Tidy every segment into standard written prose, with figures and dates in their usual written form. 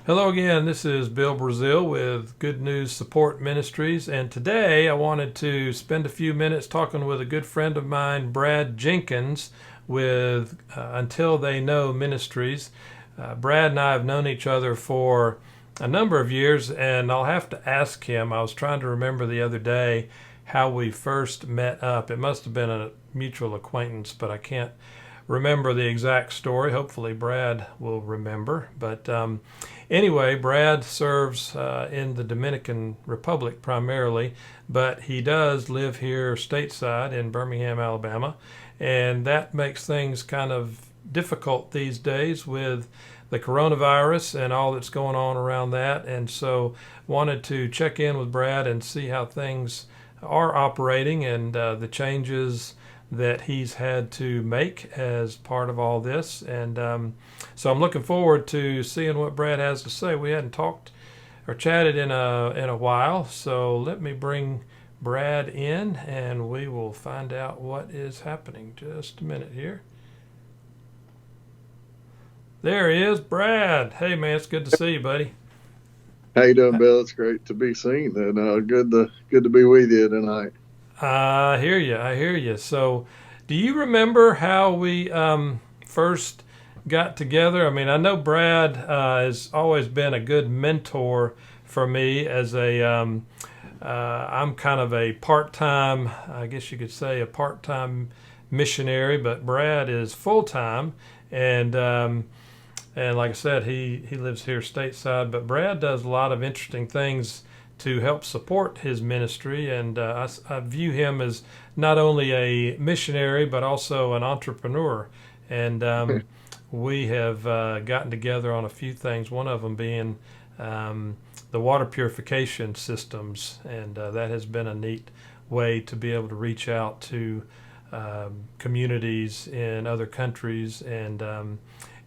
Hello again. This is Bill Brazil with Good News Support Ministries, and today I wanted to spend a few minutes talking with a good friend of mine, Brad Jenkins, with Until They Know Ministries. Brad and I have known each other for a number of years, and I'll have to ask him. I was trying to remember the other day how we first met up. It must have been a mutual acquaintance, but I can't remember the exact story. Hopefully, Brad will remember. But anyway, Brad serves in the Dominican Republic primarily, but he does live here stateside in Birmingham, Alabama, and that makes things kind of difficult these days with the coronavirus and all that's going on around that. And so, wanted to check in with Brad and see how things are operating and the changes that he's had to make as part of all this. And so I'm looking forward to seeing what Brad has to say. We hadn't talked or chatted in a while, so let me bring Brad in and we will find out what is happening. Just a minute here. There he is, Brad. Hey man, it's good to see you, buddy. How you doing, Bill? It's great to be seen, and good to be with you tonight. I hear you. I hear you. So, do you remember how we first got together? I mean, I know Brad has always been a good mentor for me as I'm kind of a part-time, I guess you could say, a part-time missionary, but Brad is full-time, and and like I said, he lives here stateside. But Brad does a lot of interesting things to help support his ministry, and I view him as not only a missionary but also an entrepreneur. And we have gotten together on a few things. One of them being the water purification systems, and that has been a neat way to be able to reach out to communities in other countries and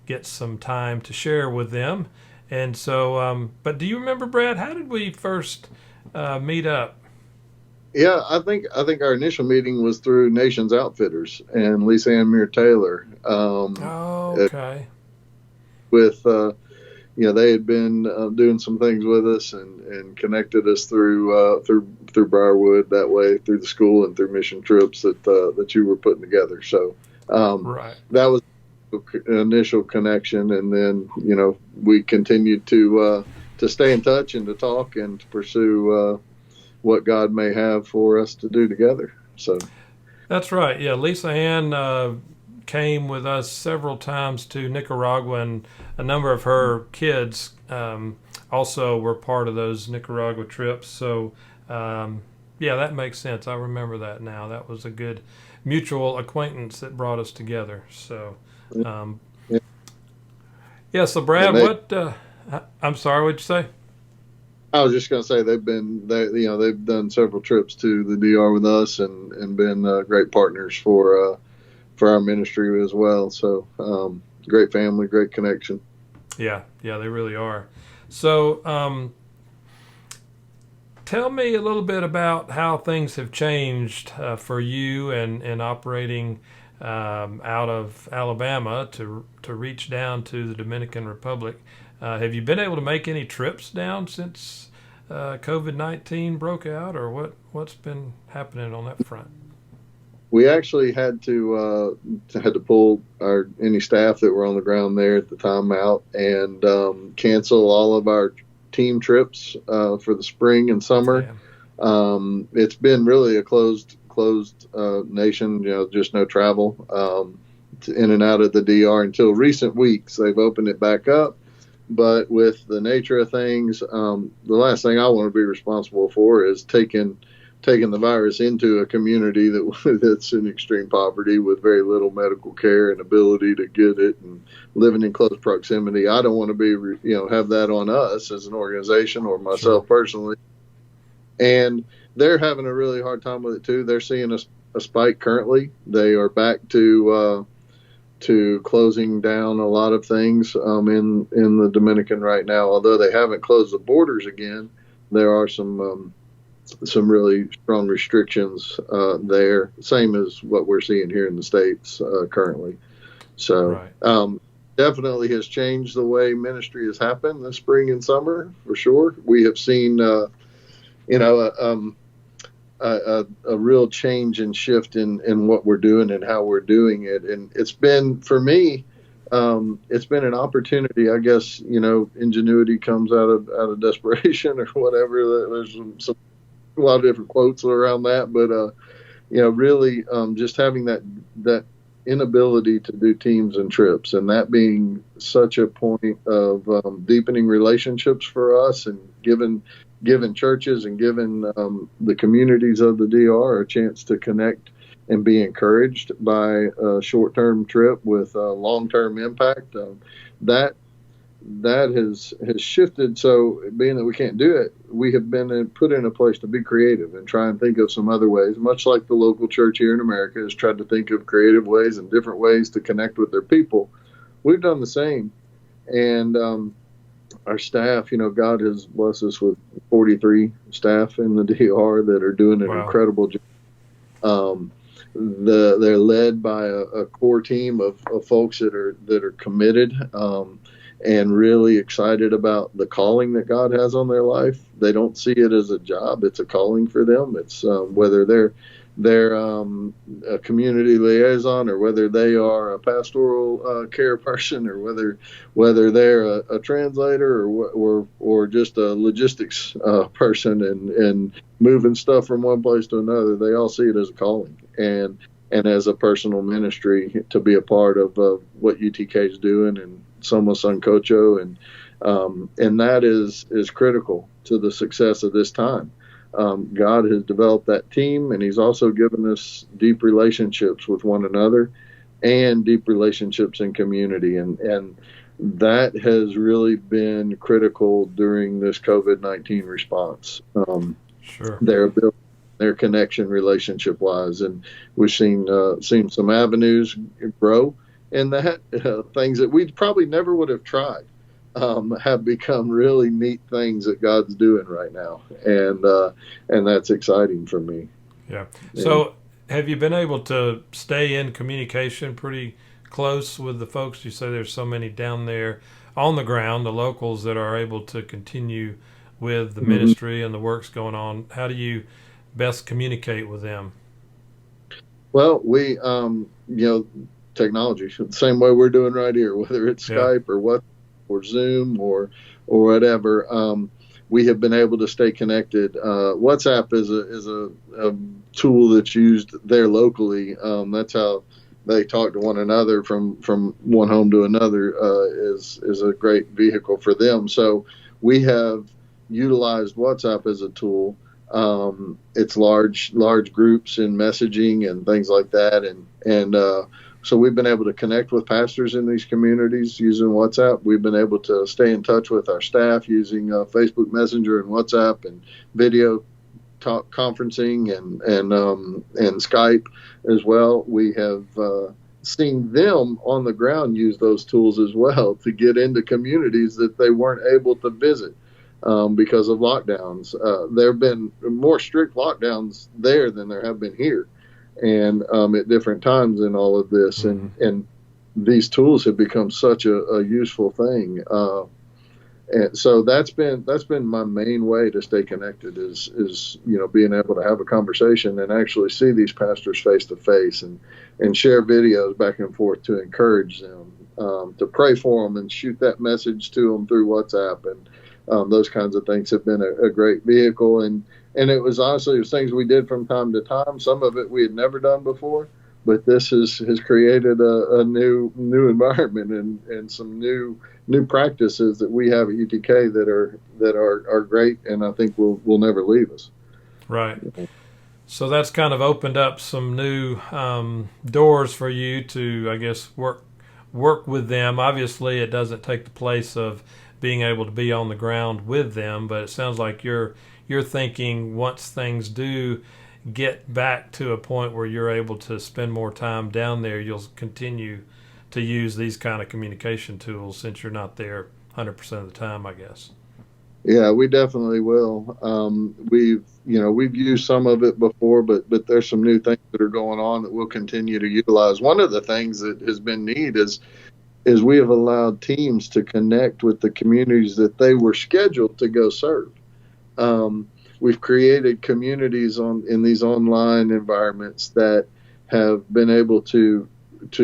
get some time to share with them. And so, but do you remember, Brad? How did we first meet up? Yeah, I think our initial meeting was through Nations Outfitters and Lisa Ann Muir Taylor. Okay. With they had been doing some things with us and connected us through Briarwood that way through the school and through mission trips that you were putting together. So Right. that was initial connection, and then we continued to stay in touch and to talk and to pursue what God may have for us to do together. So That's right. Yeah, Lisa Ann came with us several times to Nicaragua, and a number of her kids also were part of those Nicaragua trips. So, yeah, that makes sense. I remember that now. That was a good mutual acquaintance that brought us together. So, um, yeah, yeah. So, and Brad, what? I'm sorry. What'd you say? I was just going to say they've done several trips to the DR with us and been great partners for our ministry as well. So great family, great connection. Yeah, yeah, they really are. So, tell me a little bit about how things have changed for you and operating out of Alabama to reach down to the Dominican Republic. Have you been able to make any trips down since COVID-19 broke out, or what's been happening on that front? We actually had to pull our any staff that were on the ground there at the time out and cancel all of our team trips for the spring and summer. Damn. It's been really a closed nation, just no travel in and out of the DR until recent weeks. They've opened it back up. But with the nature of things, the last thing I want to be responsible for is taking the virus into a community that's in extreme poverty with very little medical care and ability to get it and living in close proximity. I don't want to have that on us as an organization or Sure. myself personally. And they're having a really hard time with it too. They're seeing a spike currently. They are back to closing down a lot of things in the Dominican right now. Although they haven't closed the borders again, there are some really strong restrictions there, same as what we're seeing here in the States currently. So Right. definitely has changed the way ministry has happened this spring and summer, for sure. We have seen, you know, a real change and shift in what we're doing and how we're doing it. And it's been, for me, it's been an opportunity. I guess, you know, ingenuity comes out of desperation or whatever. There's a lot of different quotes around that, but you know, really just having that inability to do teams and trips, and that being such a point of deepening relationships for us, and giving churches and giving the communities of the DR a chance to connect and be encouraged by a short-term trip with long-term impact. That has shifted. So being that we can't do it, we have been put in a place to be creative and try and think of some other ways, much like the local church here in America has tried to think of creative ways and different ways to connect with their people. We've done the same. And our staff, you know, God has blessed us with 43 staff in the DR that are doing an incredible job. They're led by a core team of folks that are committed and really excited about the calling that God has on their life. They don't see it as a job; it's a calling for them. It's whether they're a community liaison, or whether they are a pastoral care person, or whether they're a translator, or just a logistics person and moving stuff from one place to another. They all see it as a calling and as a personal ministry to be a part of what UTK is doing, and Somos Sancocho, and that is critical to the success of this time. God has developed that team, and He's also given us deep relationships with one another and deep relationships in community, and that has really been critical during this COVID-19 response. Sure. Their connection relationship wise, and we've seen some avenues grow, and that things that we probably never would have tried have become really neat things that God's doing right now, and that's exciting for me. Yeah. So, have you been able to stay in communication pretty close with the folks? You say there's so many down there on the ground, the locals that are able to continue with the ministry and the works going on. How do you best communicate with them? Well, we, you know, technology, the same way we're doing right here, whether it's Skype or what, or Zoom or whatever. We have been able to stay connected. WhatsApp is a tool that's used there locally. That's how they talk to one another from one home to another. Is a great vehicle for them. So we have utilized WhatsApp as a tool. It's large groups in messaging and things like that, and so we've been able to connect with pastors in these communities using WhatsApp. We've been able to stay in touch with our staff using Facebook Messenger and WhatsApp and video talk conferencing and Skype as well. We have seen them on the ground use those tools as well to get into communities that they weren't able to visit because of lockdowns. There have been more strict lockdowns there than there have been here, and at different times in all of this, and these tools have become such a useful thing. And so that's been my main way to stay connected is you know, being able to have a conversation and actually see these pastors face to face and share videos back and forth to encourage them, to pray for them and shoot that message to them through WhatsApp, and those kinds of things have been a great vehicle. And it was honestly, it was things we did from time to time. Some of it we had never done before, but this has created a new environment and some new practices that we have at UTK that are great, and I think will never leave us. Right. So that's kind of opened up some new doors for you to, I guess, work with them. Obviously, it doesn't take the place of being able to be on the ground with them, but it sounds like you're thinking once things do get back to a point where you're able to spend more time down there, you'll continue to use these kind of communication tools since you're not there 100% of the time, I guess. Yeah, we definitely will. We've used some of it before, but there's some new things that are going on that we'll continue to utilize. One of the things that has been neat is is we have allowed teams to connect with the communities that they were scheduled to go serve. We've created communities in these online environments that have been able to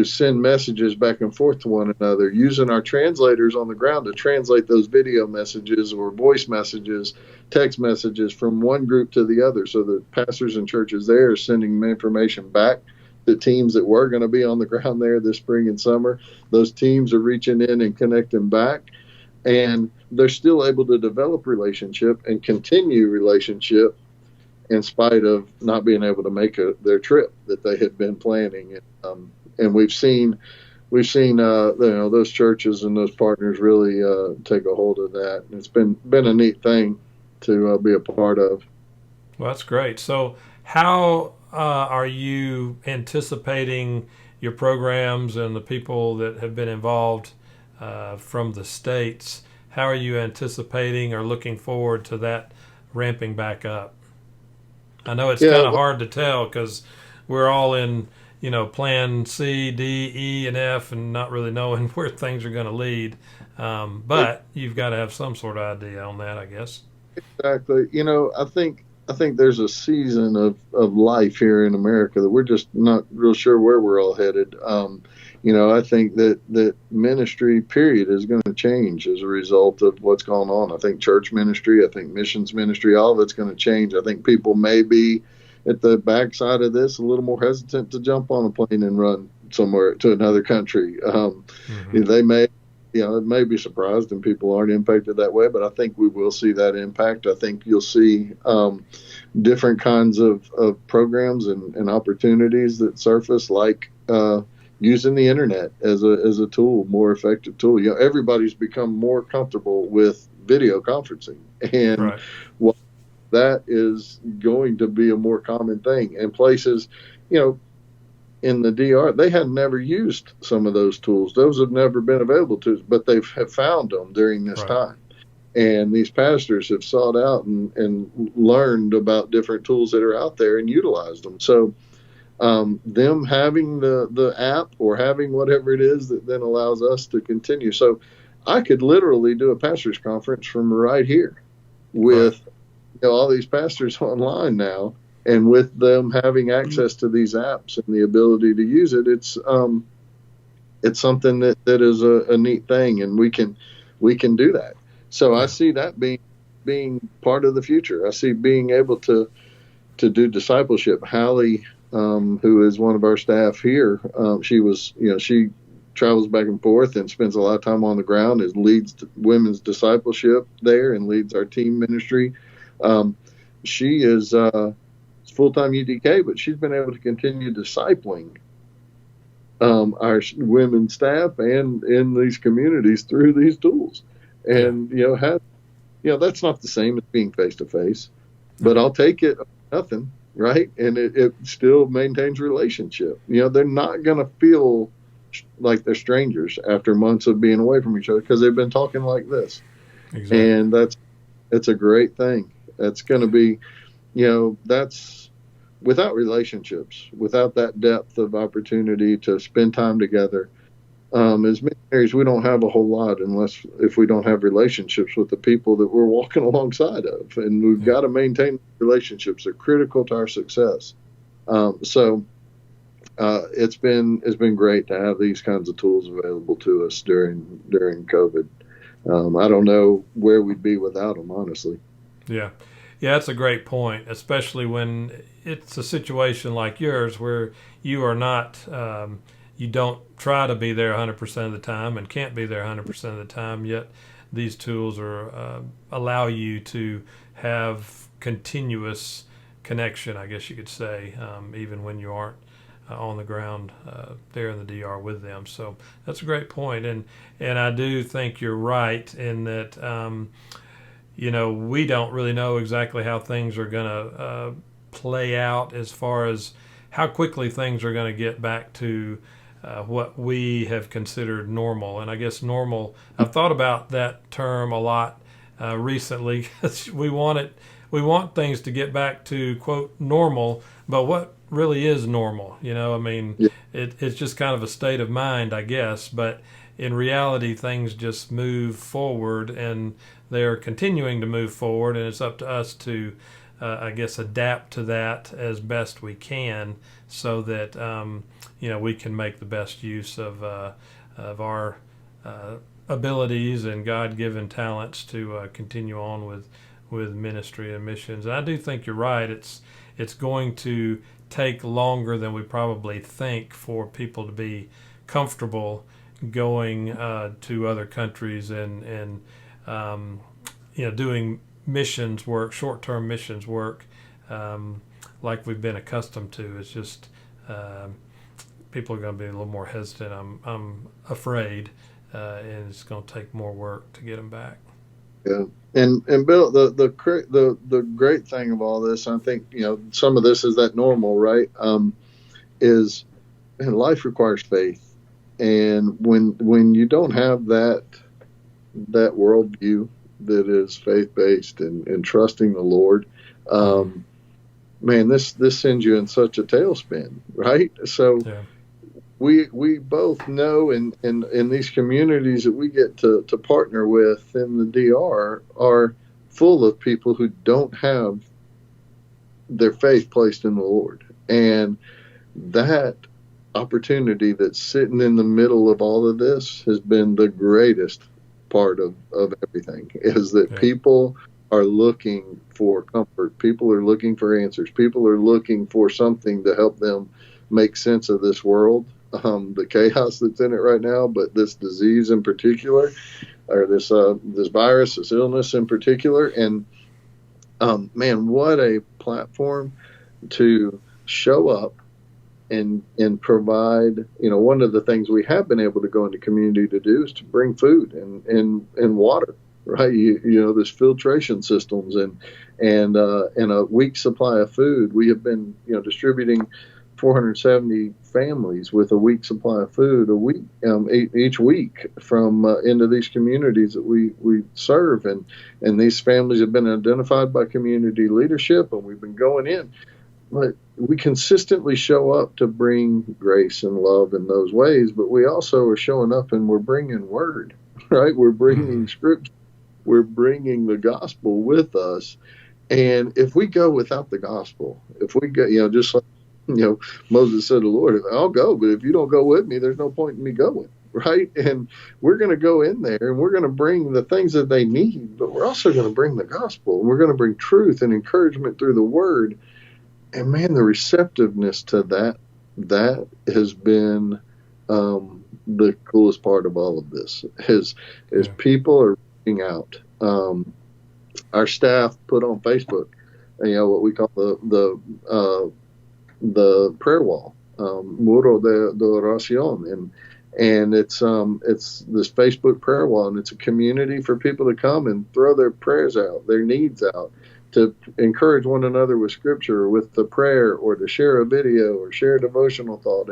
send messages back and forth to one another, using our translators on the ground to translate those video messages or voice messages, text messages from one group to the other. So the pastors and churches there are sending information back to teams that were going to be on the ground there this spring and summer. Those teams are reaching in and connecting back, and they're still able to develop relationship and continue relationship in spite of not being able to make their trip that they had been planning. And we've seen those churches and those partners really take a hold of that. And it's been a neat thing to be a part of. Well, that's great. So how are you anticipating your programs and the people that have been involved from the States? How are you anticipating or looking forward to that ramping back up? I know it's kind of hard to tell because we're all in, plan C, D, E, and F, and not really knowing where things are going to lead. But you've got to have some sort of idea on that, I guess. Exactly. I think there's a season of life here in America that we're just not real sure where we're all headed. I think that ministry, period, is going to change as a result of what's going on. I think church ministry, I think missions ministry, all of it's going to change. I think people may be at the backside of this a little more hesitant to jump on a plane and run somewhere to another country. They may, it may be surprised and people aren't impacted that way, but I think we will see that impact. I think you'll see different kinds of programs and opportunities that surface, like using the internet as a tool, more effective tool. Everybody's become more comfortable with video conferencing, and that is going to be a more common thing. And places, in the DR, they had never used some of those tools. Those have never been available to us, but they have found them during this time. And these pastors have sought out and learned about different tools that are out there and utilized them. So them having the app or having whatever it is that then allows us to continue. So I could literally do a pastors conference from right here with all these pastors online now, and with them having access to these apps and the ability to use it, it's something that is a neat thing, and we can do that. So I see that being part of the future. I see being able to do discipleship. Hallie, who is one of our staff here, she travels back and forth and spends a lot of time on the ground, leads women's discipleship there and leads our team ministry. She is full-time UTK, but she's been able to continue discipling our women staff and in these communities through these tools. And, that's not the same as being face-to-face, but I'll take it, nothing, right? And it still maintains relationship. They're not going to feel like they're strangers after months of being away from each other because they've been talking like this. Exactly. And it's a great thing. That's going to be, that's without relationships, without that depth of opportunity to spend time together. As missionaries, we don't have a whole lot if we don't have relationships with the people that we're walking alongside of. And we've got to maintain relationships. They're critical to our success. So it's been great to have these kinds of tools available to us during COVID. I don't know where we'd be without them, honestly. Yeah, that's a great point, especially when it's a situation like yours where you are not, you don't try to be there 100% of the time and can't be there 100% of the time, yet these tools allow you to have continuous connection, I guess you could say, even when you aren't on the ground there in the DR with them. So that's a great point. And I do think you're right in that, we don't really know exactly how things are going to play out as far as how quickly things are going to get back to what we have considered normal. And I guess normal, I've thought about that term a lot recently. we want things to get back to, quote, normal, but what really is normal? It's just kind of a state of mind, I guess. But in reality, things just move forward, and they're continuing to move forward, and it's up to us to, I guess, adapt to that as best we can, so that we can make the best use of our abilities and God-given talents to continue on with ministry and missions. And I do think you're right. It's going to take longer than we probably think for people to be comfortable going to other countries and doing missions work, short-term missions work, like we've been accustomed to. It's just people are going to be a little more hesitant. I'm afraid, and it's going to take more work to get them back. Yeah, and Bill, the great thing of all this, I think some of this is that normal, right? Is and life requires faith, and when you don't have that worldview that is faith based and trusting the Lord, man, this sends you in such a tailspin, right? So. Yeah. We both know in these communities that we get to partner with in the DR are full of people who don't have their faith placed in the Lord. And that opportunity that's sitting in the middle of all of this has been the greatest part of everything, is that people are looking for comfort. People are looking for answers. People are looking for something to help them make sense of this world. The chaos that's in it right now, but this disease in particular, or this virus, this illness in particular, and man, what a platform to show up and provide. One of the things we have been able to go into community to do is to bring food and water, right? This filtration systems and a week's supply of food. We have been distributing 470 families with a week's supply of food each week from into these communities that we serve, and these families have been identified by community leadership, and we've been going in. But we consistently show up to bring grace and love in those ways, but we also are showing up and we're bringing word, right? We're bringing scripture, we're bringing the gospel with us. And if we go without the gospel, if we go, just like Moses said to the Lord, I'll go, but if you don't go with me, there's no point in me going, right? And we're going to go in there and we're going to bring the things that they need, but we're also going to bring the gospel. We're going to bring truth and encouragement through the word. And man, the receptiveness to that has been the coolest part of all of this, is people are reaching out. Our staff put on Facebook, what we call the prayer wall, Muro de Oración, and it's this Facebook prayer wall, and it's a community for people to come and throw their prayers out, their needs out, to encourage one another with scripture, or with the prayer, or to share a video or share a devotional thought,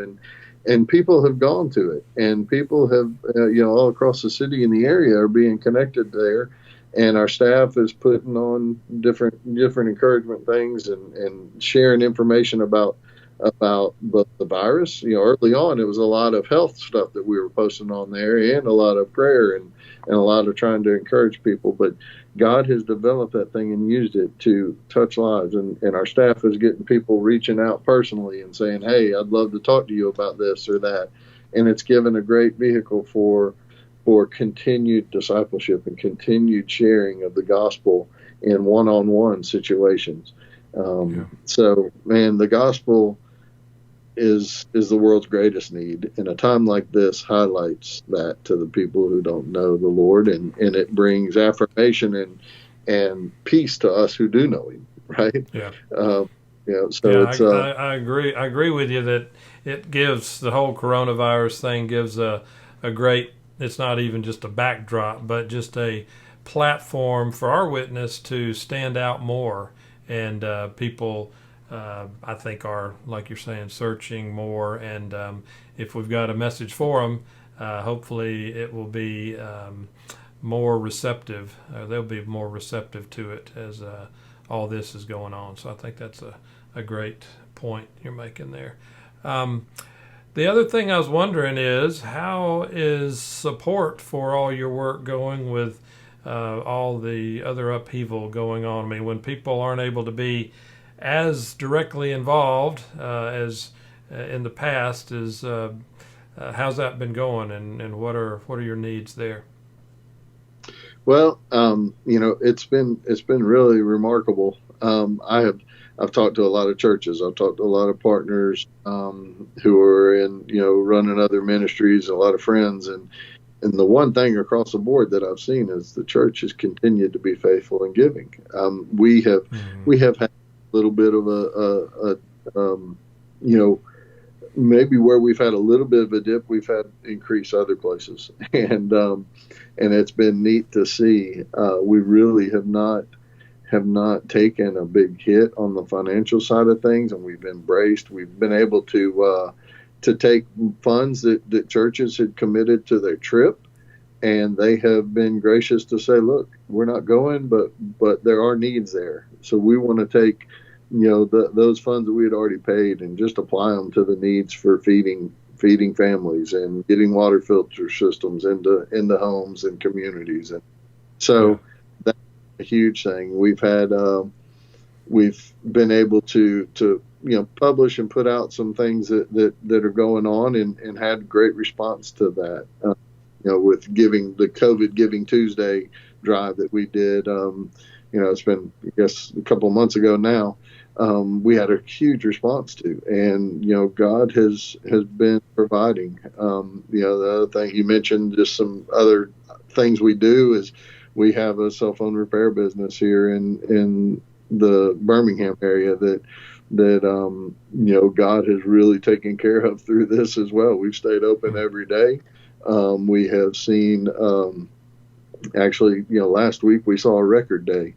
and people have gone to it, and people have all across the city and the area are being connected there. And our staff is putting on different encouragement things and sharing information about the virus. Early on, it was a lot of health stuff that we were posting on there, and a lot of prayer and a lot of trying to encourage people. But God has developed that thing and used it to touch lives. And our staff is getting people reaching out personally and saying, hey, I'd love to talk to you about this or that. And it's given a great vehicle for continued discipleship and continued sharing of the gospel in one-on-one situations. So, man, the gospel is the world's greatest need, and a time like this highlights that to the people who don't know the Lord, and it brings affirmation and peace to us who do know Him, right? I agree with you that it gives, the whole coronavirus thing gives a great, it's not even just a backdrop, but just a platform for our witness to stand out more. And people, I think, are, like you're saying, searching more. And if we've got a message for them, hopefully it will be more receptive. They'll be more receptive to it as all this is going on. So I think that's a great point you're making there. The other thing I was wondering is, how is support for all your work going with all the other upheaval going on? I mean, when people aren't able to be as directly involved as in the past, how's that been going, and what are your needs there? Well, it's been really remarkable. I've talked to a lot of churches. I've talked to a lot of partners who are in, running other ministries, a lot of friends, and the one thing across the board that I've seen is the church has continued to be faithful in giving. We have had a little bit of maybe where we've had a little bit of a dip, we've had increase other places, and it's been neat to see. We really have not taken a big hit on the financial side of things, and we've embraced. We've been able to take funds that churches had committed to their trip, and they have been gracious to say, "Look, we're not going, but there are needs there, so we want to take." Those funds that we had already paid and just apply them to the needs for feeding families and getting water filter systems into homes and communities. And so that's a huge thing. We've been able to publish and put out some things that are going on and had great response to that. With giving, the COVID Giving Tuesday drive that we did, it's been, I guess, a couple of months ago now. We had a huge response to, and God has been providing. The other thing you mentioned, just some other things we do, is we have a cell phone repair business here in the Birmingham area that God has really taken care of through this as well. We've stayed open every day. We have seen, actually, last week we saw a record day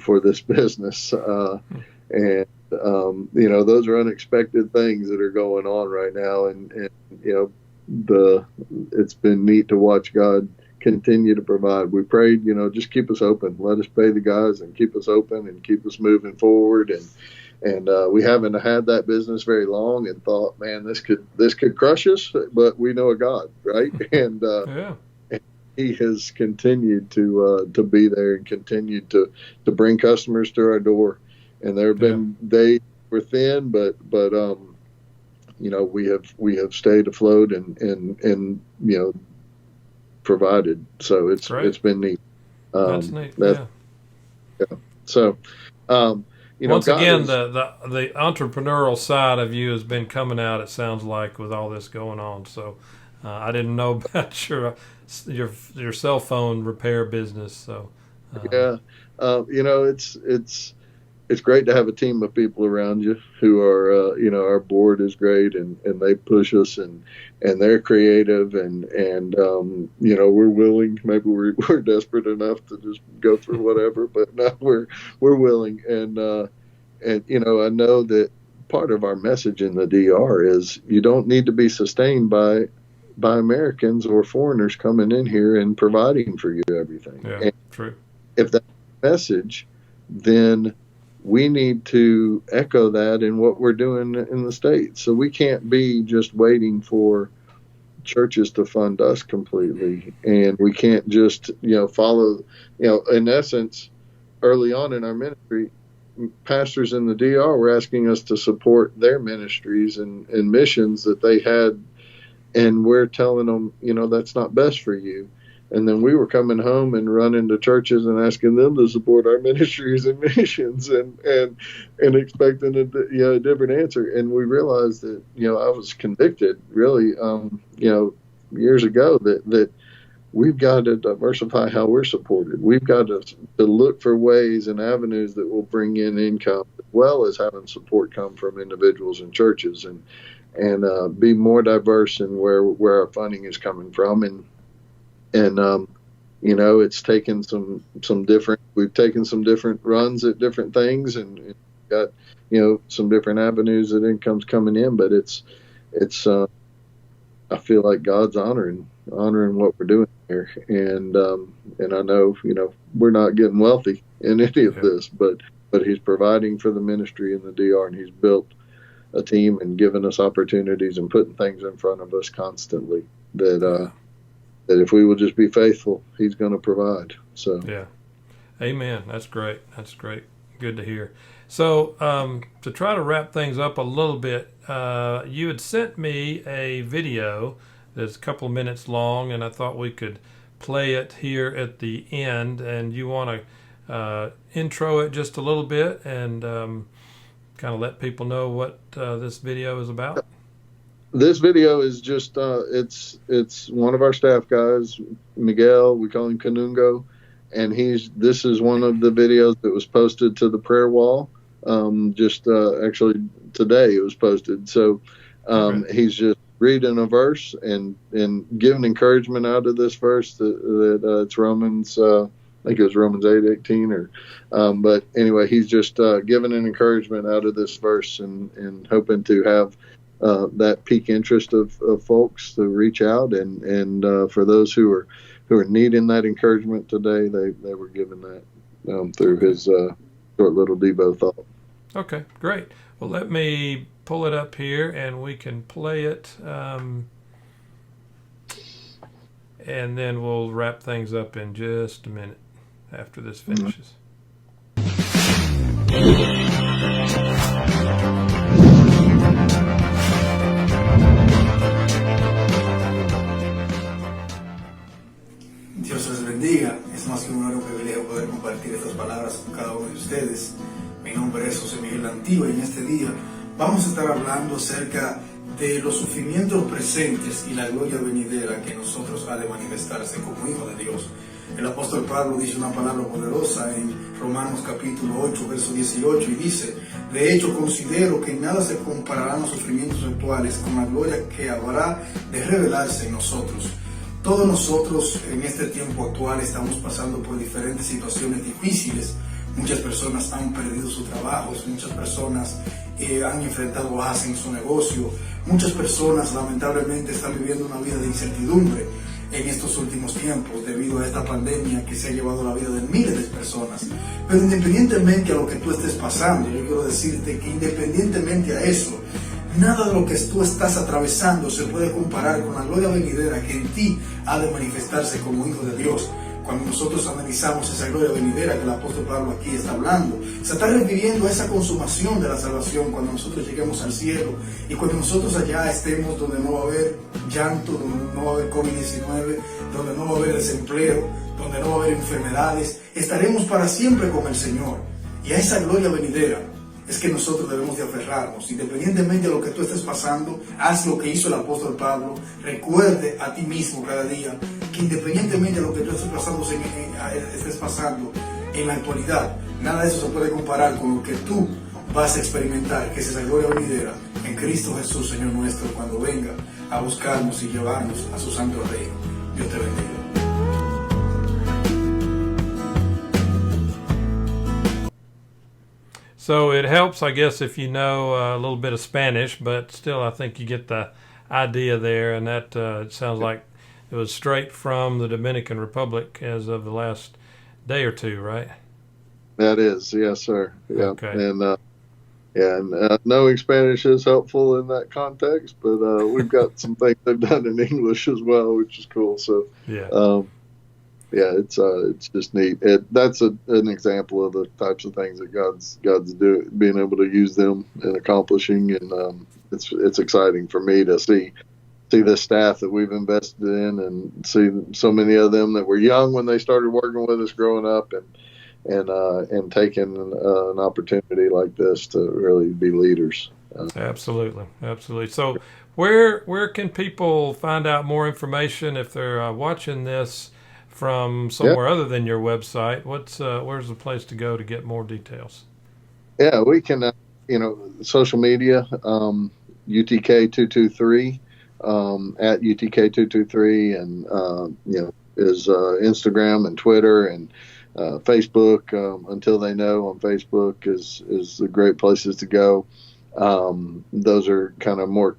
for this business. And, those are unexpected things that are going on right now. And it's been neat to watch God continue to provide. We prayed, just keep us open. Let us pay the guys and keep us open and keep us moving forward. And we haven't had that business very long and thought, man, this could crush us, but we know a God, right? And, He has continued to be there and continued to bring customers to our door. And there have been days we're thin, but we have stayed afloat and provided. So it's been neat. That's neat. So once again, the entrepreneurial side of you has been coming out, it sounds like, with all this going on. So I didn't know about your cell phone repair business. So it's great to have a team of people around you who are, our board is great and they push us and they're creative and we're willing. Maybe we're desperate enough to just go through whatever, but no, we're willing. And I know that part of our message in the DR is you don't need to be sustained by Americans or foreigners coming in here and providing for you everything. Yeah, and true. If that's the message, then we need to echo that in what we're doing in the States. So we can't be just waiting for churches to fund us completely. And we can't just, follow, in essence, early on in our ministry, pastors in the DR were asking us to support their ministries and missions that they had. And we're telling them, that's not best for you. And then we were coming home and running to churches and asking them to support our ministries and missions and expecting a different answer. And we realized that, I was convicted really, years ago that we've got to diversify how we're supported. We've got to look for ways and avenues that will bring in income, as well as having support come from individuals and churches and be more diverse in where our funding is coming from. And it's taken we've taken some different runs at different things and got, some different avenues that income's coming in, but it's I feel like God's honoring what we're doing here. And I know, we're not getting wealthy in any of this, but he's providing for the ministry in the DR, and he's built a team and giving us opportunities and putting things in front of us constantly that if we will just be faithful, he's going to provide. So yeah, amen. That's great. That's great. Good to hear. So to try to wrap things up a little bit, you had sent me a video that's a couple of minutes long, and I thought we could play it here at the end. And you want to intro it just a little bit and kind of let people know what this video is about? This video is just it's one of our staff guys, Miguel. We call him Kanungo, and this is one of the videos that was posted to the prayer wall. Actually today it was posted. So he's just reading a verse and giving encouragement out of this verse that it's Romans. I think it was Romans 8:18 but anyway, he's just giving an encouragement out of this verse and hoping to have that pique interest of folks to reach out and for those who are needing that encouragement today, they were given that through his short little Devo thought. Okay, great. Well, let me pull it up here and we can play it, and then we'll wrap things up in just a minute after this finishes. Dios les bendiga. Es más que un honor y un privilegio poder compartir estas palabras con cada uno de ustedes. Mi nombre es José Miguel Antigua y en este día vamos a estar hablando acerca de los sufrimientos presentes y la gloria venidera que nosotros ha de manifestarse como hijos de Dios. El apóstol Pablo dice una palabra poderosa en Romanos capítulo 8, verso 18, y dice: de hecho considero que nada se compararán los sufrimientos actuales con la gloria que habrá de revelarse en nosotros. Todos nosotros en este tiempo actual estamos pasando por diferentes situaciones difíciles. Muchas personas han perdido sus trabajos, muchas personas han enfrentado bajas en su negocio, muchas personas lamentablemente están viviendo una vida de incertidumbre en estos últimos tiempos debido a esta pandemia que se ha llevado la vida de miles de personas. Pero independientemente a lo que tú estés pasando, yo quiero decirte que independientemente a eso, nada de lo que tú estás atravesando se puede comparar con la gloria venidera que en ti ha de manifestarse como hijo de Dios. Cuando nosotros analizamos esa gloria venidera que el apóstol Pablo aquí está hablando, se está refiriendo a esa consumación de la salvación cuando nosotros lleguemos al cielo y cuando nosotros allá estemos donde no va a haber llanto, donde no va a haber COVID-19, donde no va a haber desempleo, donde no va a haber enfermedades. Estaremos para siempre con el Señor. Y a esa gloria venidera es que nosotros debemos de aferrarnos. Independientemente de lo que tú estés pasando, haz lo que hizo el apóstol Pablo. Recuerde a ti mismo cada día que independientemente de lo que tú estés pasando en la actualidad, nada de eso se puede comparar con lo que tú vas a experimentar, que es esa gloria venidera en Cristo Jesús, Señor nuestro, cuando venga a buscarnos y llevarnos a su santo reino. Dios te bendiga. So it helps, I guess, if you know a little bit of Spanish, but still I think you get the idea there, and that it sounds like it was straight from the Dominican Republic as of the last day or two, right? That is, yes, sir. Yeah. Okay. And knowing Spanish is helpful in that context, but we've got some things they've done in English as well, which is cool. So, it's just neat. That's an example of the types of things that God's doing, being able to use them and accomplishing, and it's exciting for me to see the staff that we've invested in and see so many of them that were young when they started working with us growing up and taking an opportunity like this to really be leaders. Absolutely. So where can people find out more information if they're watching this from somewhere other than your website? Where's the place to go to get more details? Yeah, we can, social media, UTK223, at UTK223, and, is Instagram and Twitter and Facebook, Until They Know on Facebook is the great places to go. Those are kind of more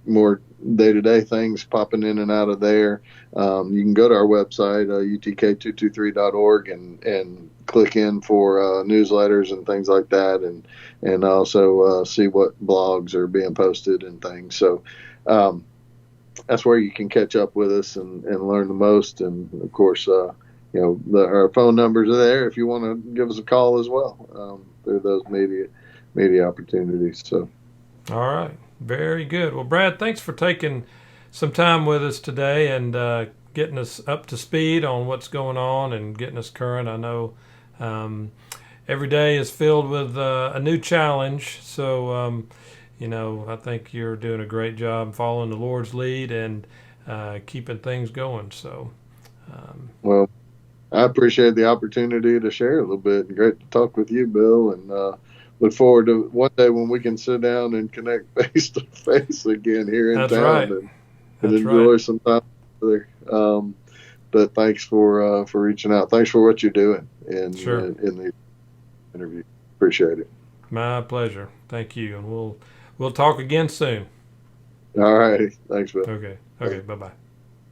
day-to-day things popping in and out of there. You can go to our website, UTK223.org, and click in for newsletters and things like that, and also see what blogs are being posted and things. So that's where you can catch up with us and learn the most. And of course, our phone numbers are there if you want to give us a call as well through those media opportunities. So, all right. Very good. Well, Brad, thanks for taking some time with us today and getting us up to speed on what's going on and getting us current. I know every day is filled with a new challenge. So, I think you're doing a great job following the Lord's lead and keeping things going. So, well, I appreciate the opportunity to share a little bit. Great to talk with you, Bill, and look forward to one day when we can sit down and connect face to face again here in town. Right. and enjoy some time together. But thanks for reaching out. Thanks for what you're doing in the interview. Appreciate it. My pleasure. Thank you, and we'll talk again soon. All righty. Thanks, Bill. Okay. Bye-bye.